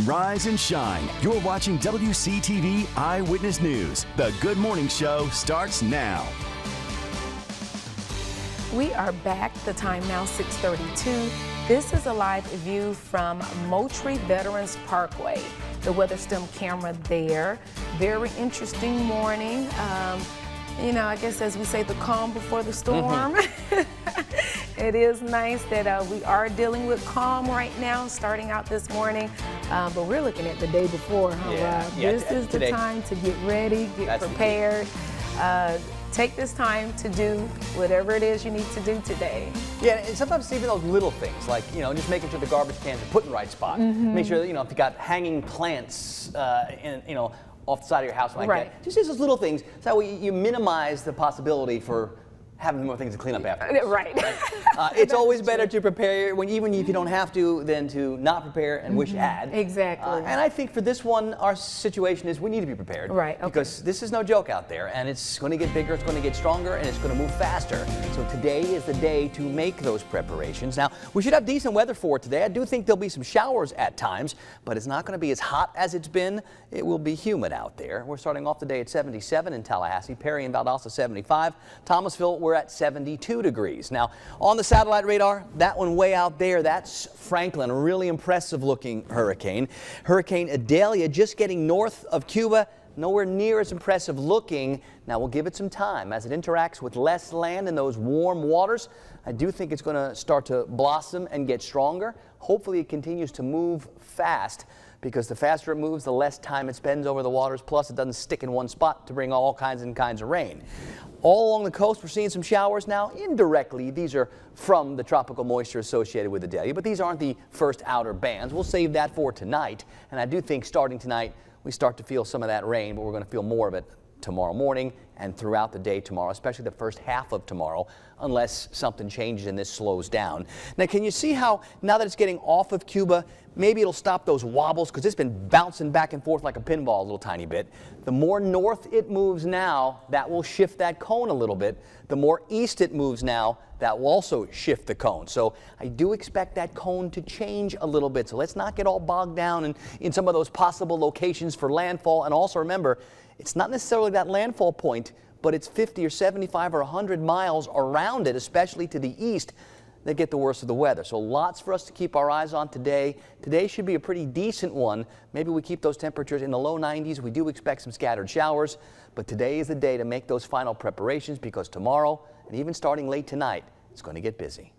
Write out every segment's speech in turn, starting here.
Rise and shine. You're watching WCTV Eyewitness News. The Good Morning Show starts now. We are back. The time now 6:32. This is a live view from Moultrie Veterans Parkway. The weather stem camera there. Very interesting morning. You know, I guess as we say, the calm before the storm. It is nice that we are dealing with calm right now, starting out this morning. But we're looking at the day before, huh, Rob? This is the time to get ready, get prepared. Take this time to do whatever it is you need to do today. Yeah, and sometimes even those little things, like, you know, just making sure the garbage cans are put in the right spot. Make sure that, you know, if you got hanging plants, off the side of your house like that. Just those little things. So you minimize the possibility for having more things to clean up after. Right. It's always better to prepare, even if you don't have to, than to not prepare and wish you had. Exactly. And I think for this one, our situation is we need to be prepared. Right. Okay. Because this is no joke out there, and it's going to get bigger, it's going to get stronger, and it's going to move faster. So today is the day to make those preparations. Now, we should have decent weather for it today. I do think there'll be some showers at times, but it's not going to be as hot as it's been. It will be humid out there. We're starting off the day at 77 in Tallahassee, Perry and Valdosta 75, Thomasville we're at 72 degrees. Now, on the satellite radar, that one way out there, that's Franklin, a really impressive looking hurricane. Hurricane Idalia just getting north of Cuba, nowhere near as impressive looking. Now, we'll give it some time as it interacts with less land in those warm waters. I do think it's going to start to blossom and get stronger. Hopefully, it continues to move fast, because the faster it moves, the less time it spends over the waters. Plus, it doesn't stick in one spot to bring all kinds and kinds of rain. All along the coast, we're seeing some showers now. Indirectly, these are from the tropical moisture associated with Idalia, but these aren't the first outer bands. We'll save that for tonight. And I do think starting tonight, we start to feel some of that rain, but we're going to feel more of it tomorrow morning and throughout the day tomorrow, especially the first half of tomorrow, unless something changes and this slows down. Now, can you see how now that it's getting off of Cuba, maybe it'll stop those wobbles, because it's been bouncing back and forth like a pinball a little tiny bit. The more north it moves now, that will shift that cone a little bit. The more east it moves now, that will also shift the cone. So I do expect that cone to change a little bit. So let's not get all bogged down in some of those possible locations for landfall. And also remember, it's not necessarily that landfall point, but it's 50 or 75 or 100 miles around it, especially to the east, that get the worst of the weather. So lots for us to keep our eyes on today. Today should be a pretty decent one. Maybe we keep those temperatures in the low 90s. We do expect some scattered showers, but today is the day to make those final preparations, because tomorrow, and even starting late tonight, it's going to get busy.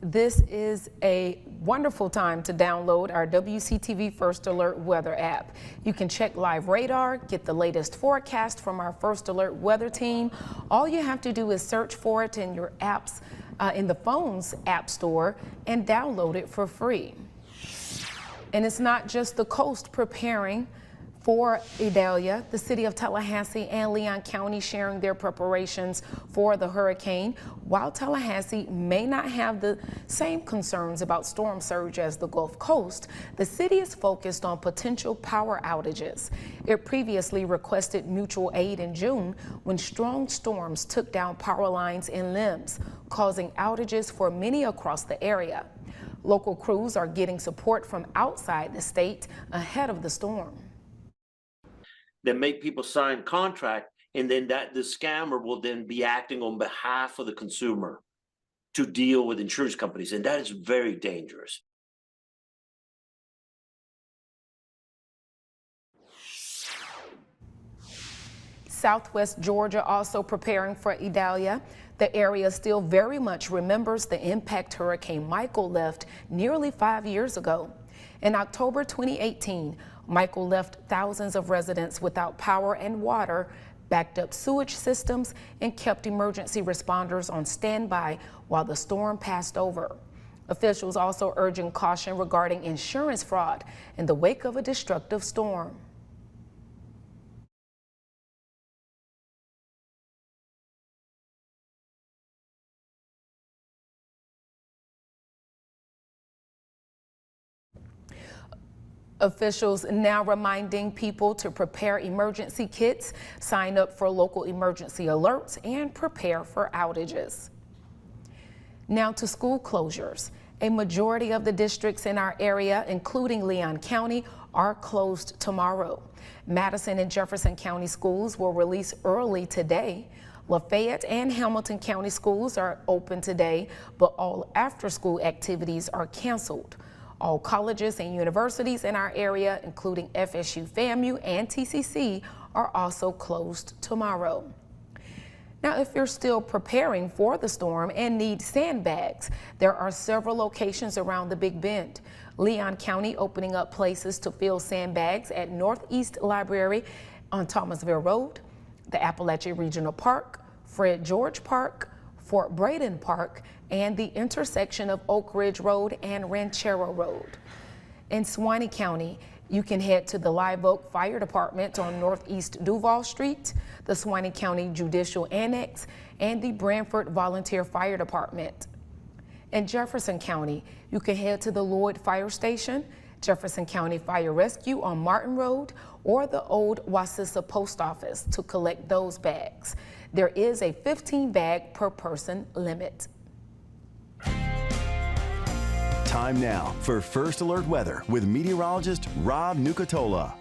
This is a wonderful time to download our WCTV First Alert weather app. You can check live radar, get the latest forecast from our First Alert weather team. All you have to do is search for it in your apps, in the phone's app store, and download it for free. And it's not just the coast preparing for Idalia. The city of Tallahassee and Leon County sharing their preparations for the hurricane. While Tallahassee may not have the same concerns about storm surge as the Gulf Coast, the city is focused on potential power outages. It previously requested mutual aid in June when strong storms took down power lines and limbs, causing outages for many across the area. Local crews are getting support from outside the state ahead of the storm. That make people sign contract, and then the scammer will then be acting on behalf of the consumer to deal with insurance companies, and that is very dangerous. Southwest Georgia also preparing for Idalia. The area still very much remembers the impact Hurricane Michael left nearly 5 years ago. In October 2018, Michael left thousands of residents without power and water, backed up sewage systems, and kept emergency responders on standby while the storm passed over. Officials also urging caution regarding insurance fraud in the wake of a destructive storm. Officials now reminding people to prepare emergency kits, sign up for local emergency alerts, and prepare for outages. Now to school closures. A majority of the districts in our area, including Leon County, are closed tomorrow. Madison and Jefferson County schools will release early today. Lafayette and Hamilton County schools are open today, but all after-school activities are canceled. All colleges and universities in our area, including FSU, FAMU, and TCC, are also closed tomorrow. Now, if you're still preparing for the storm and need sandbags, there are several locations around the Big Bend. Leon County opening up places to fill sandbags at Northeast Library on Thomasville Road, the Appalachia Regional Park, Fred George Park, Fort Braden Park, and the intersection of Oak Ridge Road and Ranchero Road. In Suwannee County, you can head to the Live Oak Fire Department on Northeast Duval Street, the Suwannee County Judicial Annex, and the Branford Volunteer Fire Department. In Jefferson County, you can head to the Lloyd Fire Station, Jefferson County Fire Rescue on Martin Road, or the old Wasissa Post Office to collect those bags. There is a 15 bag per person limit. Time now for First Alert Weather with meteorologist Rob Nucatola.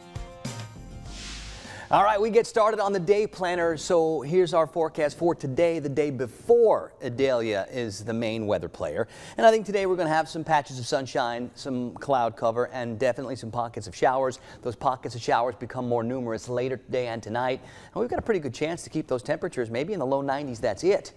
All right, we get started on the day planner. So here's our forecast for today, the day before Idalia is the main weather player. And I think today we're going to have some patches of sunshine, some cloud cover, and definitely some pockets of showers. Those pockets of showers become more numerous later today and tonight. And we've got a pretty good chance to keep those temperatures maybe in the low 90s. That's it.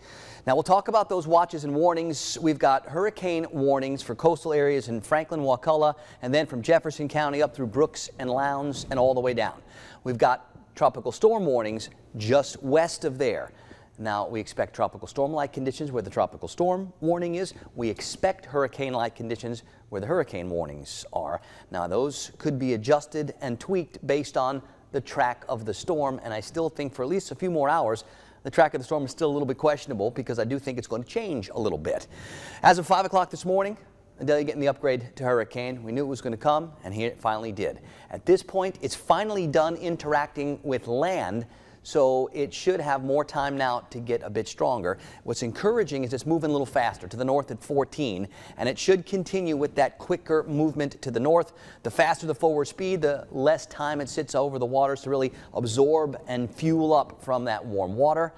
Now we'll talk about those watches and warnings. We've got hurricane warnings for coastal areas in Franklin, Wakulla, and then from Jefferson County up through Brooks and Lowndes and all the way down. We've got tropical storm warnings just west of there. Now we expect tropical storm-like conditions where the tropical storm warning is. We expect hurricane-like conditions where the hurricane warnings are. Now those could be adjusted and tweaked based on the track of the storm, and I still think for at least a few more hours the track of the storm is still a little bit questionable because I do think it's going to change a little bit. As of 5 o'clock this morning, Idalia getting the upgrade to hurricane. We knew it was going to come, and here it finally did. At this point, it's finally done interacting with land, so it should have more time now to get a bit stronger. What's encouraging is it's moving a little faster to the north at 14, and it should continue with that quicker movement to the north. The faster the forward speed, the less time it sits over the waters to really absorb and fuel up from that warm water.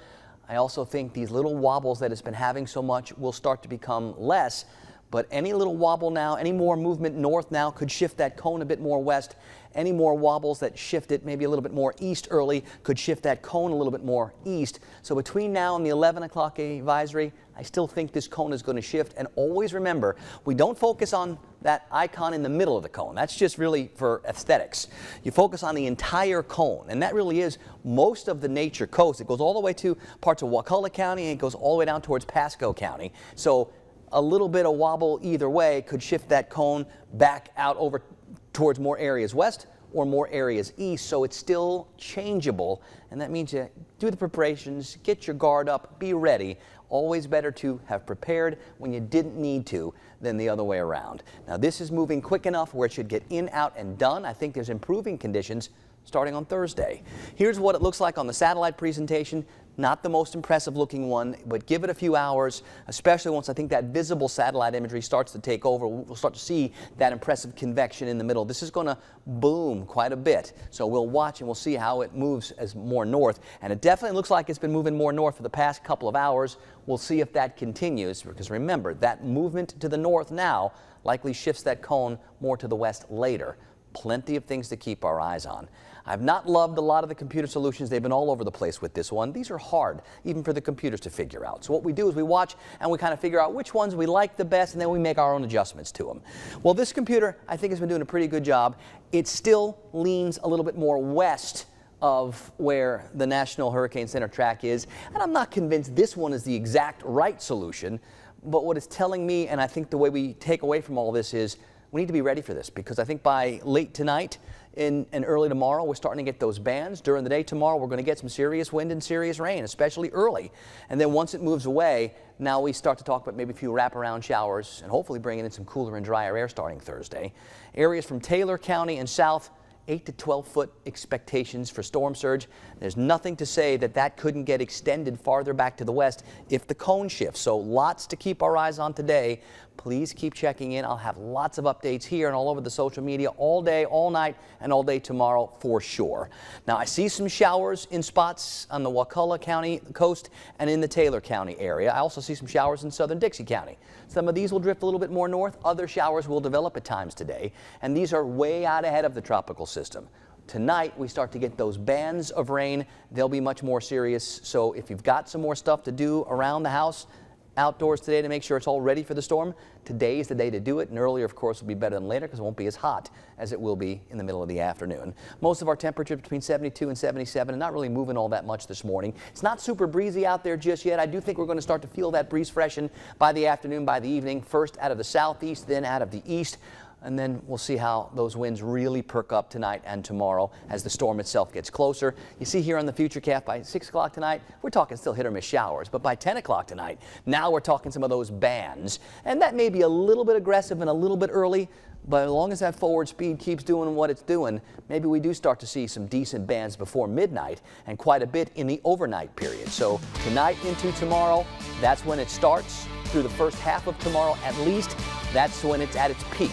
I also think these little wobbles that it's been having so much will start to become less. But any little wobble now, any more movement north now could shift that cone a bit more west. Any more wobbles that shift it maybe a little bit more east early could shift that cone a little bit more east. So between now and the 11 o'clock advisory, I still think this cone is going to shift. And always remember, we don't focus on that icon in the middle of the cone. That's just really for aesthetics. You focus on the entire cone, and that really is most of the nature coast. It goes all the way to parts of Wakulla County, and it goes all the way down towards Pasco County. So a little bit of wobble either way could shift that cone back out over towards more areas west or more areas east, so it's still changeable, and that means you do the preparations, get your guard up, be ready. Always better to have prepared when you didn't need to than the other way around. Now this is moving quick enough where it should get in, out, and done. I think there's improving conditions starting on Thursday. Here's what it looks like on the satellite presentation. Not the most impressive looking one, but give it a few hours, especially once I think that visible satellite imagery starts to take over. We'll start to see that impressive convection in the middle. This is going to boom quite a bit. So we'll watch and we'll see how it moves as more north. And it definitely looks like it's been moving more north for the past couple of hours. We'll see if that continues, because remember, that movement to the north now likely shifts that cone more to the west later. Plenty of things to keep our eyes on. I've not loved a lot of the computer solutions. They've been all over the place with this one. These are hard, even for the computers to figure out. So what we do is we watch and we kind of figure out which ones we like the best, and then we make our own adjustments to them. Well, this computer, I think, has been doing a pretty good job. It still leans a little bit more west of where the National Hurricane Center track is, and I'm not convinced this one is the exact right solution, but what it's telling me, and I think the way we take away from all this, is we need to be ready for this, because I think by late tonight and early tomorrow, we're starting to get those bands. During the day tomorrow, we're going to get some serious wind and serious rain, especially early. And then once it moves away, now we start to talk about maybe a few wraparound showers and hopefully bringing in some cooler and drier air starting Thursday. Areas from Taylor County and south, 8 to 12 foot expectations for storm surge. There's nothing to say that that couldn't get extended farther back to the west if the cone shifts. So lots to keep our eyes on today, Please keep checking in. I'll have lots of updates here and all over the social media all day, all night, and all day tomorrow for sure. Now, I see some showers in spots on the Wakulla County coast and in the Taylor County area. I also see some showers in southern Dixie County. Some of these will drift a little bit more north. Other showers will develop at times today, and these are way out ahead of the tropical system. Tonight, we start to get those bands of rain. They'll be much more serious, so if you've got some more stuff to do around the house, outdoors today to make sure it's all ready for the storm, today is the day to do it, and earlier, of course, will be better than later because it won't be as hot as it will be in the middle of the afternoon. Most of our temperatures between 72 and 77 and not really moving all that much this morning. It's not super breezy out there just yet. I do think we're going to start to feel that breeze freshen by the afternoon, by the evening, first out of the southeast, then out of the east. And then we'll see how those winds really perk up tonight and tomorrow as the storm itself gets closer. You see here on the Futurecast by 6 o'clock tonight, we're talking still hit or miss showers. But by 10 o'clock tonight, now we're talking some of those bands. And that may be a little bit aggressive and a little bit early, but as long as that forward speed keeps doing what it's doing, maybe we do start to see some decent bands before midnight and quite a bit in the overnight period. So tonight into tomorrow, that's when it starts. Through the first half of tomorrow at least, that's when it's at its peak.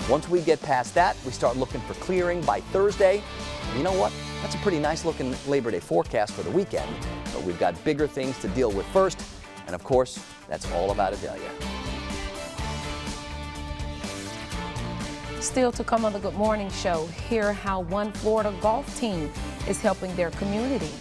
Once we get past that, we start looking for clearing by Thursday. And you know what? That's a pretty nice looking Labor Day forecast for the weekend. But we've got bigger things to deal with first. And of course, that's all about Adelia. Still to come on the Good Morning Show, hear how one Florida golf team is helping their community.